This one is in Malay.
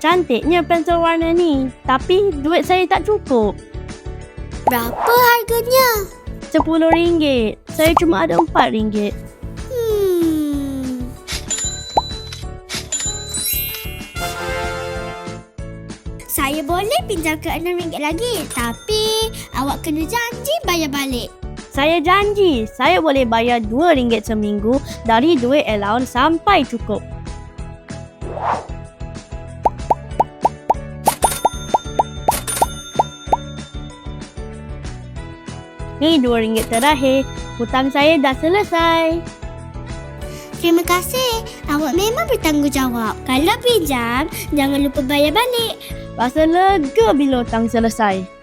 Cantiknya pensel warna ni, tapi duit saya tak cukup. Berapa harganya? RM10. Saya cuma ada RM4. Saya boleh pinjam ke RM6 lagi, tapi awak kena janji bayar balik. Saya janji, saya boleh bayar RM2 seminggu dari duit allowance sampai cukup. Ni RM2 terakhir. Hutang saya dah selesai. Terima kasih. Awak memang bertanggungjawab. Kalau pinjam, jangan lupa bayar balik. Rasa lega bila hutang selesai.